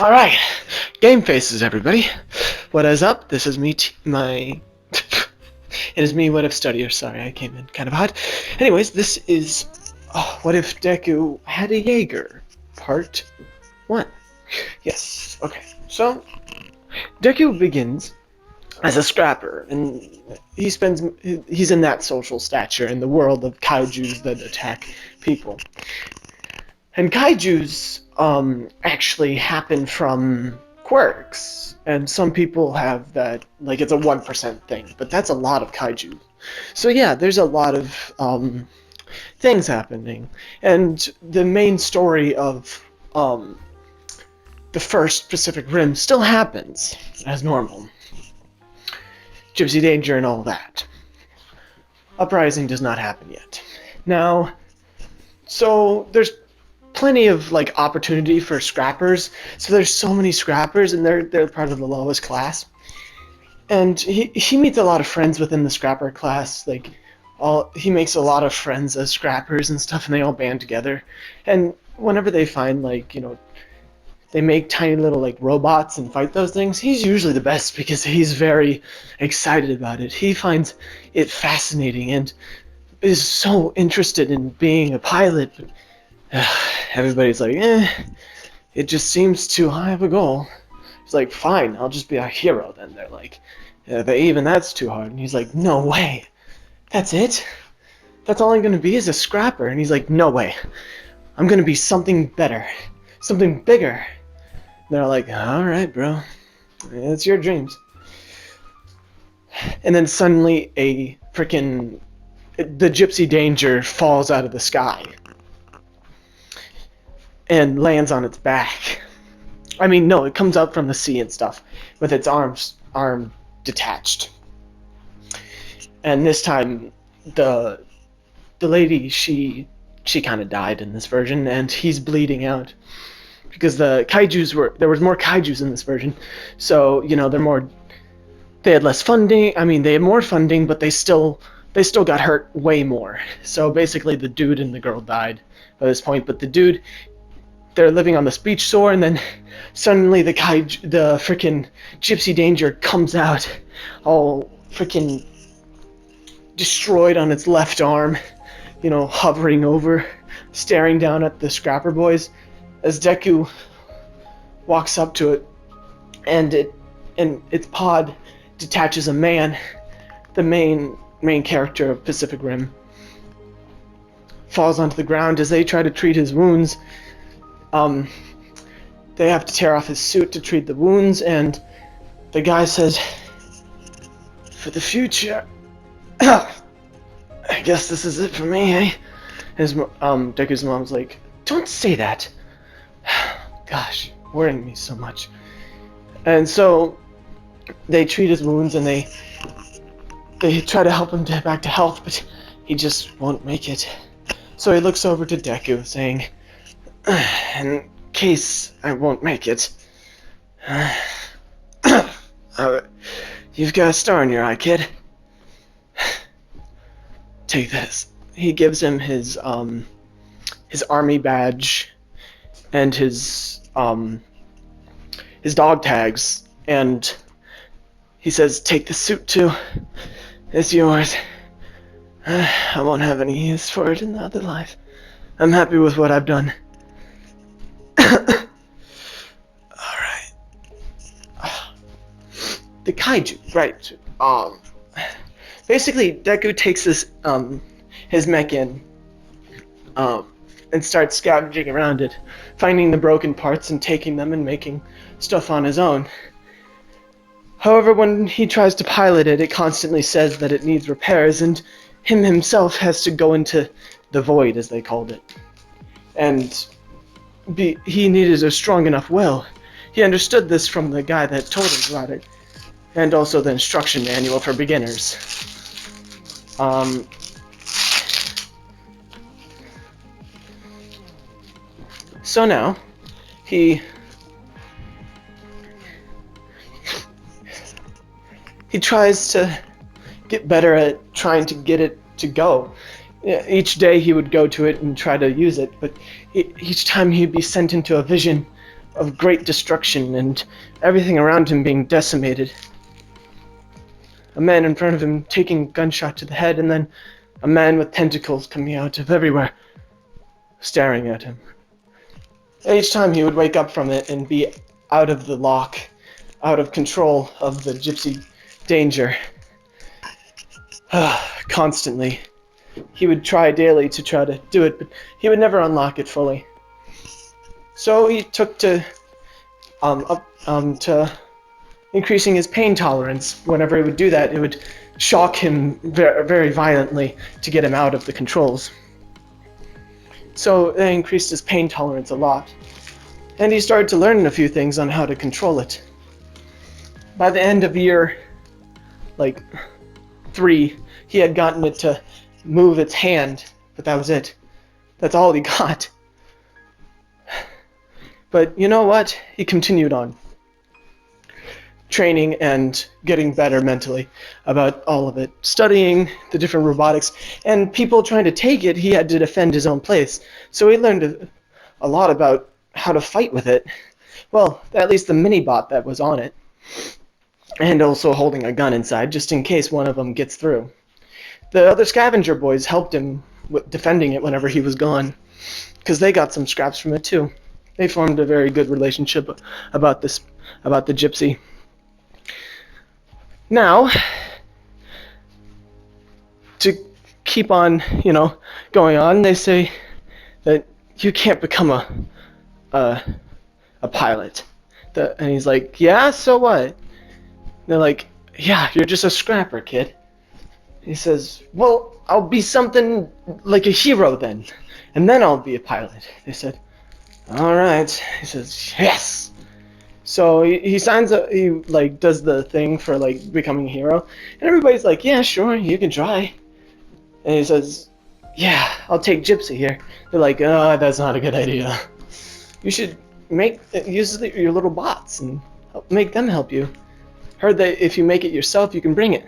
Alright, game faces, everybody. What is up? This is me, it is me, What If Studier. Sorry, I came in kind of hot. Anyways, this is What If Deku Had a Jaeger, Part 1. Yes, okay. So, Deku begins as a scrapper, and he's in that social stature in the world of kaijus that attack people. And kaijus actually happen from quirks, and some people have that, like, it's a 1% thing, but that's a lot of kaiju. So yeah, there's a lot of things happening, and the main story of the first Pacific Rim still happens as normal. Gypsy Danger and all that. Uprising does not happen yet. Now, so there's plenty of like opportunity for scrappers. So there's so many scrappers, and they're part of the lowest class. And he meets a lot of friends within the scrapper class. Like, he makes a lot of friends as scrappers and stuff, and they all band together. And whenever they find, like, they make tiny little like robots and fight those things, he's usually the best because he's very excited about it. He finds it fascinating and is so interested in being a pilot. But everybody's like, it just seems too high of a goal. He's like, fine, I'll just be a hero then. They're like, even that's too hard. And he's like, no way. That's it? That's all I'm going to be is a scrapper? And he's like, no way. I'm going to be something better. Something bigger. And they're like, alright, bro. It's your dreams. And then suddenly the Gypsy Danger falls out of the sky and lands on its back. I mean, no, it comes up from the sea and stuff with its arm detached. And this time, the lady, she kind of died in this version, and he's bleeding out because there was more kaijus in this version. So, they had less funding. I mean, they had more funding, but they still got hurt way more. So basically, the dude and the girl died by this point, but the dude, they're living on this beach shore, and then suddenly the freaking Gypsy Danger comes out, all freaking destroyed on its left arm, hovering over, staring down at the scrapper boys, as Deku walks up to it, and its pod detaches a man, the main character of Pacific Rim, falls onto the ground. As they try to treat his wounds, they have to tear off his suit to treat the wounds, and the guy says, for the future, I guess this is it for me, eh? Deku's mom's like, don't say that. Gosh, worrying me so much. And so they treat his wounds, and they try to help him get back to health, but he just won't make it. So he looks over to Deku, saying, in case I won't make it, you've got a star in your eye, kid. Take this. He gives him his army badge and his dog tags, and he says, take the suit too. It's yours. I won't have any use for it in the other life. I'm happy with what I've done. Alright. The kaiju, right. Basically, Deku takes this, his mech in, and starts scavenging around it, finding the broken parts and taking them and making stuff on his own. However, when he tries to pilot it, it constantly says that it needs repairs, and himself has to go into the void, as they called it. And he needed a strong enough will. He understood this from the guy that told him about it, and also the instruction manual for beginners. So now, he tries to get better at trying to get it to go. Each day he would go to it and try to use it, but each time he'd be sent into a vision of great destruction and everything around him being decimated. A man in front of him taking a gunshot to the head, and then a man with tentacles coming out of everywhere, staring at him. Each time he would wake up from it and be out of the lock, out of control of the gypsy danger. Constantly. He would try daily to try to do it, but he would never unlock it fully. So he took to increasing his pain tolerance. Whenever he would do that, it would shock him very, very violently to get him out of the controls. So they increased his pain tolerance a lot. And he started to learn a few things on how to control it. By the end of year, 3, he had gotten it to move its hand, but that was it. That's all he got. But you know what? He continued on, training and getting better mentally about all of it, studying the different robotics, and people trying to take it, he had to defend his own place. So he learned a lot about how to fight with it. Well, at least the mini-bot that was on it. And also holding a gun inside, just in case one of them gets through. The other scavenger boys helped him with defending it whenever he was gone, because they got some scraps from it too. They formed a very good relationship about the gypsy. Now, to keep on, going on, they say that you can't become a pilot. And he's like, yeah, so what? They're like, yeah, you're just a scrapper, kid. He says, well, I'll be something like a hero then, and then I'll be a pilot. They said, all right. He says, yes. So he signs up, he does the thing for becoming a hero, and everybody's like, yeah, sure, you can try. And he says, yeah, I'll take Gypsy here. They're like, oh, that's not a good idea. You should use your little bots and make them help you. Heard that if you make it yourself, you can bring it.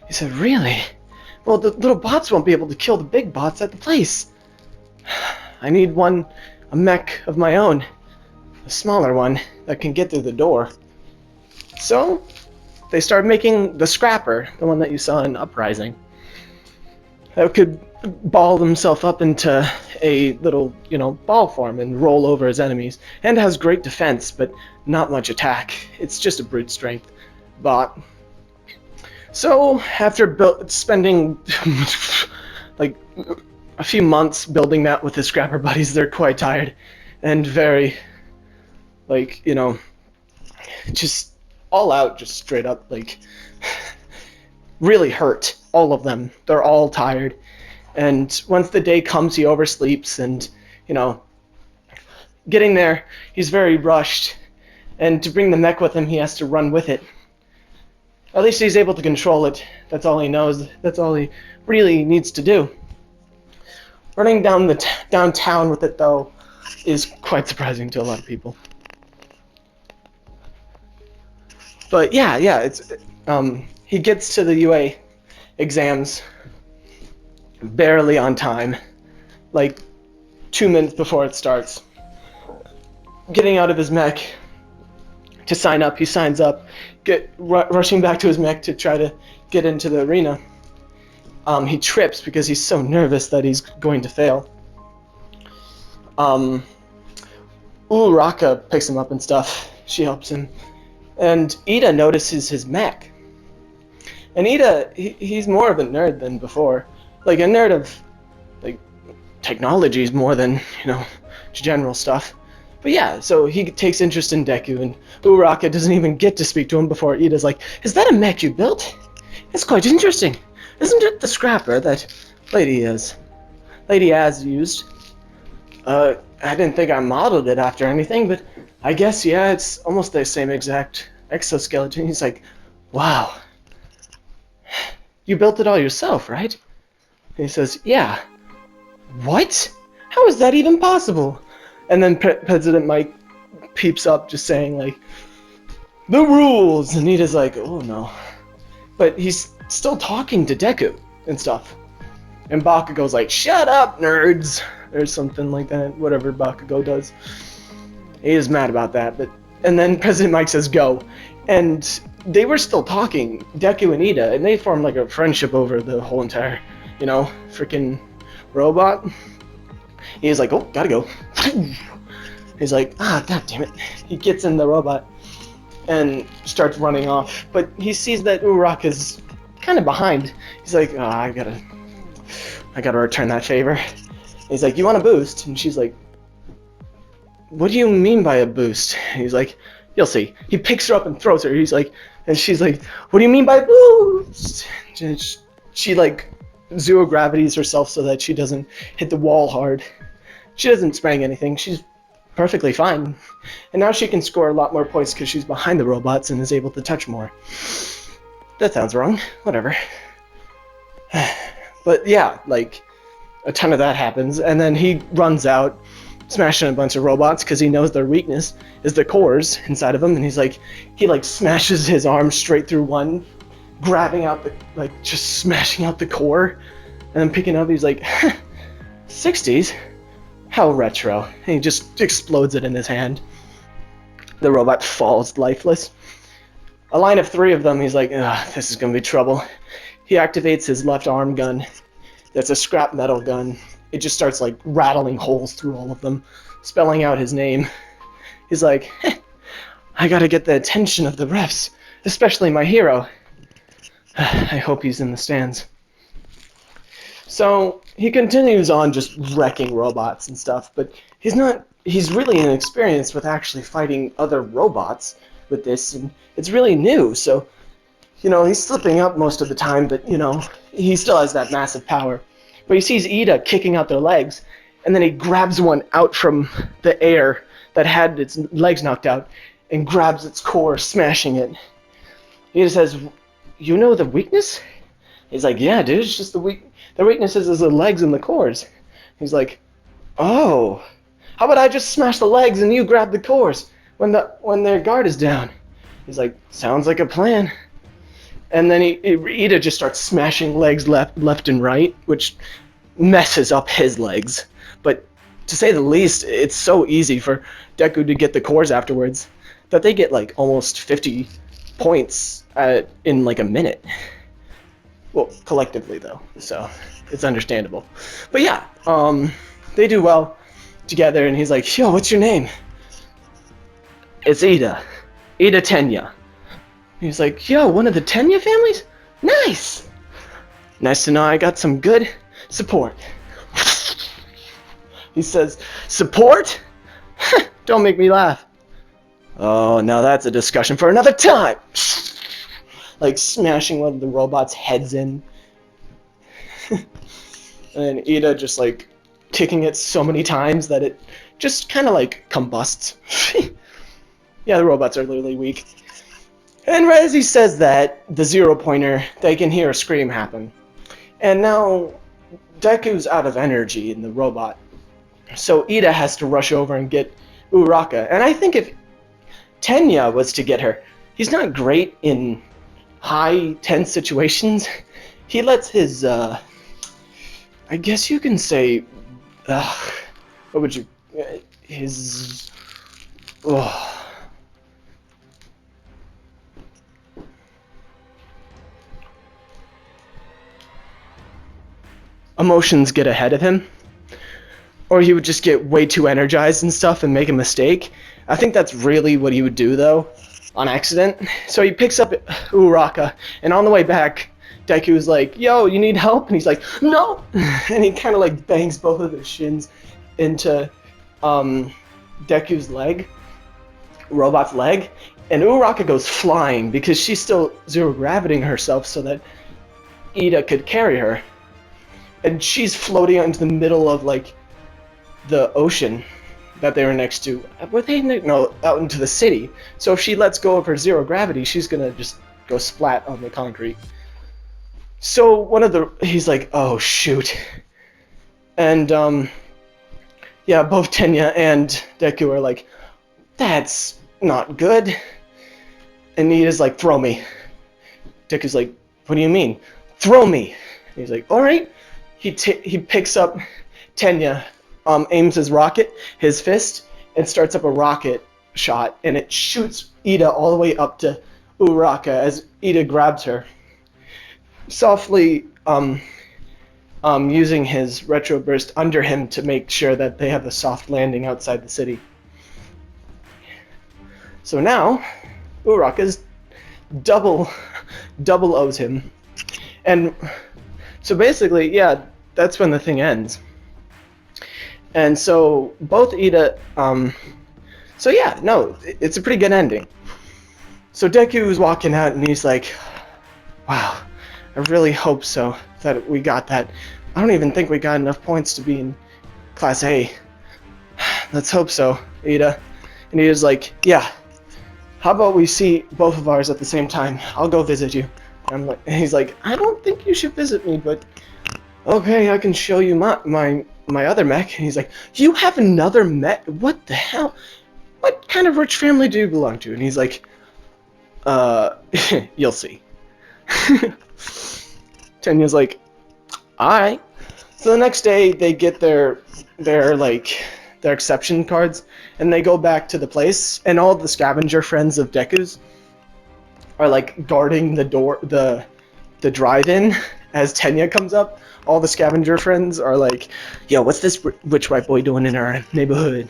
He said, really? Well, the little bots won't be able to kill the big bots at the place. I need a mech of my own. A smaller one that can get through the door. So, they started making the Scrapper, the one that you saw in Uprising. That could ball himself up into a little, ball form and roll over his enemies. And has great defense, but not much attack. It's just a brute strength bot. So, after spending a few months building that with his Scrapper buddies, they're quite tired and very, just all out, just straight up, really hurt. All of them. They're all tired. And once the day comes, he oversleeps and, getting there, he's very rushed. And to bring the mech with him, he has to run with it. At least he's able to control it. That's all he knows. That's all he really needs to do. Running downtown with it, though, is quite surprising to a lot of people. But yeah, it's he gets to the UA exams barely on time, 2 minutes before it starts. Getting out of his mech to sign up, he signs up, rushing back to his mech to try to get into the arena. He trips because he's so nervous that he's going to fail. Raka picks him up and stuff. She helps him. And Ida notices his mech. And Ida, he's more of a nerd than before. A nerd of, technologies more than, general stuff. But yeah, so he takes interest in Deku, and Uraka doesn't even get to speak to him before Ida's like, is that a mech you built? It's quite interesting. Isn't it the Scrapper that Lady Az used? I didn't think I modeled it after anything, but I guess, yeah, it's almost the same exact exoskeleton. He's like, wow. You built it all yourself, right? And he says, yeah. What? How is that even possible? And then President Mike peeps up just saying, the rules! And Nita's like, oh no. But he's still talking to Deku and stuff. And Bakugo's like, shut up, nerds! Or something like that, whatever Bakugo does. He is mad about that, and then President Mike says go, and they were still talking, Deku and Ida, and they formed like a friendship over the whole entire, freaking robot. He's like, oh, gotta go. He's like, god damn it. He gets in the robot and starts running off, but he sees that Uraraka is kind of behind. He's like, oh, I gotta return that favor. He's like, you want a boost? And she's like, what do you mean by a boost? And he's like, you'll see. He picks her up and throws her. He's like, and she's like, what do you mean by boost? And she like zero gravities herself so that she doesn't hit the wall hard. She doesn't sprang anything. She's perfectly fine. And now she can score a lot more points because she's behind the robots and is able to touch more. That sounds wrong. Whatever. But yeah, like, a ton of that happens. And then he runs out, smashing a bunch of robots because he knows their weakness is the cores inside of them. And he's like, he like smashes his arm straight through one, grabbing out the, like, just smashing out the core. And then picking up, he's like, 60s? How retro. And he just explodes it in his hand. The robot falls lifeless. A line of 3 of them, he's like, this is gonna be trouble. He activates his left arm gun. That's a scrap metal gun. It just starts like rattling holes through all of them, spelling out his name. He's like, I gotta get the attention of the refs, especially my hero. I hope he's in the stands. So he continues on just wrecking robots and stuff, but he's really inexperienced with actually fighting other robots with this, and it's really new, so, he's slipping up most of the time, but, he still has that massive power. But he sees Ida kicking out their legs, and then he grabs one out from the air that had its legs knocked out, and grabs its core, smashing it. Ida says, you know the weakness? He's like, yeah, dude, it's just the weakness is the legs and the cores. He's like, oh, how about I just smash the legs and you grab the cores when their guard is down? He's like, sounds like a plan. And then Ida just starts smashing legs left and right, which messes up his legs. But to say the least, it's so easy for Deku to get the cores afterwards that they get like almost 50 points in like a minute. Well, collectively though, so it's understandable. But yeah, they do well together, and he's like, yo, what's your name? It's Ida Tenya. He's like, yo, one of the Tenya families? Nice! Nice to know I got some good support. He says, support? Don't make me laugh. Oh, now that's a discussion for another time. Like smashing one of the robots' heads in. And Ida just like kicking it so many times that it just kind of like combusts. Yeah, the robots are literally weak. And right as he says that, the 0-pointer, they can hear a scream happen. And now Deku's out of energy in the robot. So Ida has to rush over and get Uraraka. And I think if Tenya was to get her, he's not great in high, tense situations. He lets his, I guess you can say, what would you, his, emotions get ahead of him, or he would just get way too energized and stuff and make a mistake. I think that's really what he would do though, on accident. So he picks up Uraraka, and on the way back, Deku's like, yo, you need help? And he's like, no! And he kind of like bangs both of his shins into Deku's leg, robot's leg, and Uraraka goes flying because she's still zero-gravitying herself so that Ida could carry her. And she's floating out into the middle of, like, the ocean that they were next to. Were they? No, out into the city. So if she lets go of her zero gravity, she's gonna just go splat on the concrete. So he's like, oh, shoot. And, yeah, both Tenya and Deku are like, that's not good. And Ida's like, throw me. Deku's like, what do you mean? Throw me. And he's like, all right. He picks up Tenya, aims his rocket, his fist, and starts up a rocket shot, and it shoots Ida all the way up to Uraka as Ida grabs her, softly using his retro burst under him to make sure that they have a soft landing outside the city. So now, Uraka's double owes him. And so basically, yeah, that's when the thing ends. And so both Ida, so yeah, no, it's a pretty good ending. So Deku is walking out and he's like, wow, I really hope so that we got that. I don't even think we got enough points to be in Class A. Let's hope so, Ida. And Ida's like, yeah, how about we see both of ours at the same time? I'll go visit you. And he's like, I don't think you should visit me, but okay, I can show you my other mech. And he's like, you have another mech? What the hell? What kind of rich family do you belong to? And he's like, you'll see. Tenya's like, alright. So the next day they get their exception cards, and they go back to the place, and all the scavenger friends of Deku's are like guarding the door, the drive-in as Tenya comes up. All the scavenger friends are like, yo, what's this rich white boy doing in our neighborhood?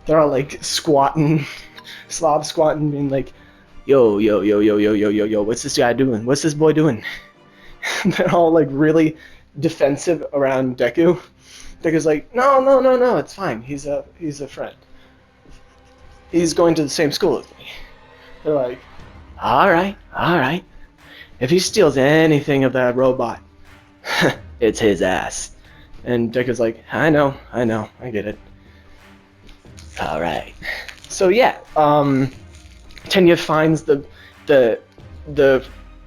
They're all like squatting, slob squatting, being like, yo, what's this guy doing? What's this boy doing? They're all like really defensive around Deku. Deku's like, no, it's fine. He's a friend. He's going to the same school as me. They're like, all right. If he steals anything of that robot, it's his ass. And Deku's like, I know, I get it. All right. So yeah, Tenya finds the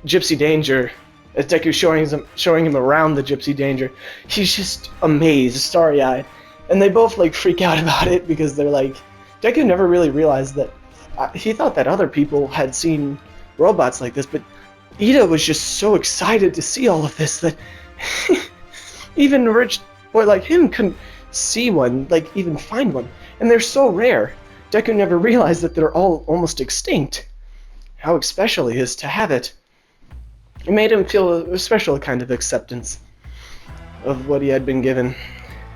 Gypsy Danger. As Deku's showing him around the Gypsy Danger, he's just amazed, starry-eyed, and they both like freak out about it because they're like, Deku never really realized that he thought that other people had seen robots like this, but Ida was just so excited to see all of this that even a rich boy like him couldn't see one, like even find one, and they're so rare. Deku never realized that they're all almost extinct. How special he is to have it. It made him feel a special kind of acceptance of what he had been given,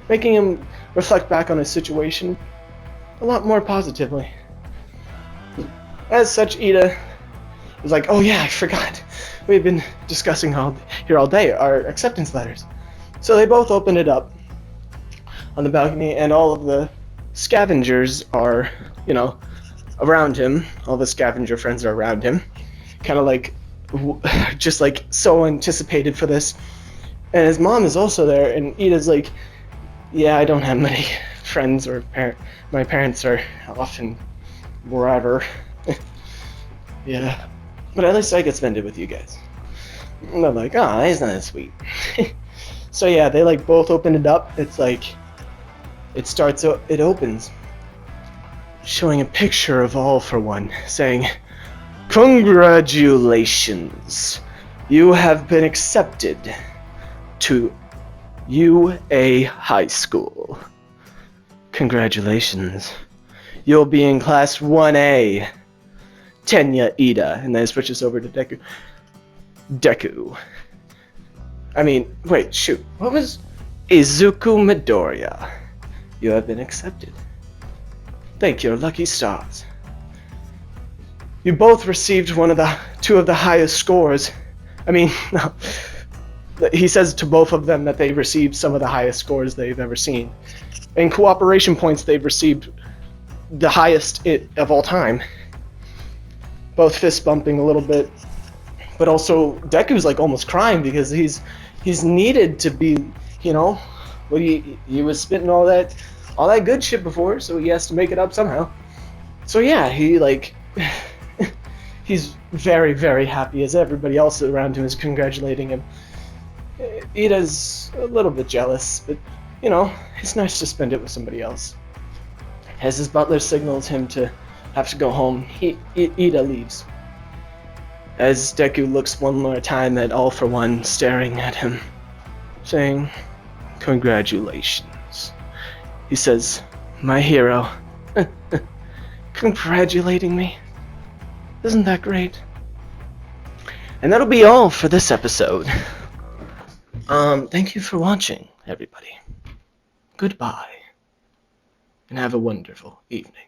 making him reflect back on his situation a lot more positively. As such, Ida was like, oh yeah, I forgot. We've been discussing here all day, our acceptance letters. So they both opened it up on the balcony, and all of the scavengers are, around him. All the scavenger friends are around him, kind of like, just like so anticipated for this. And his mom is also there, and Ida's like, yeah, I don't have many friends, or my parents are often wherever. Yeah, but at least I get spend it with you guys. And they're like, oh, that's not that sweet. So yeah, they like both open it up. It's like, it opens, showing a picture of All for One, saying, congratulations, you have been accepted to UA High School. Congratulations, you'll be in Class 1A. Tenya, Ida, and then it switches over to Deku. What was Izuku Midoriya? You have been accepted. Thank your lucky stars. You both received two of the highest scores. No. He says to both of them that they received some of the highest scores they've ever seen. In cooperation points, they've received the highest of all time. Both fist bumping a little bit, but also Deku's like almost crying because he's needed to be, he was spitting all that good shit before, so he has to make it up somehow. So yeah, he's very, very happy as everybody else around him is congratulating him. Ida's a little bit jealous, but it's nice to spend it with somebody else. As his butler signals him to have to go home, Ida leaves. As Deku looks one more time at All for One staring at him, saying, congratulations. He says, my hero, Congratulating me. Isn't that great? And that'll be all for this episode. Thank you for watching, everybody. Goodbye, and have a wonderful evening.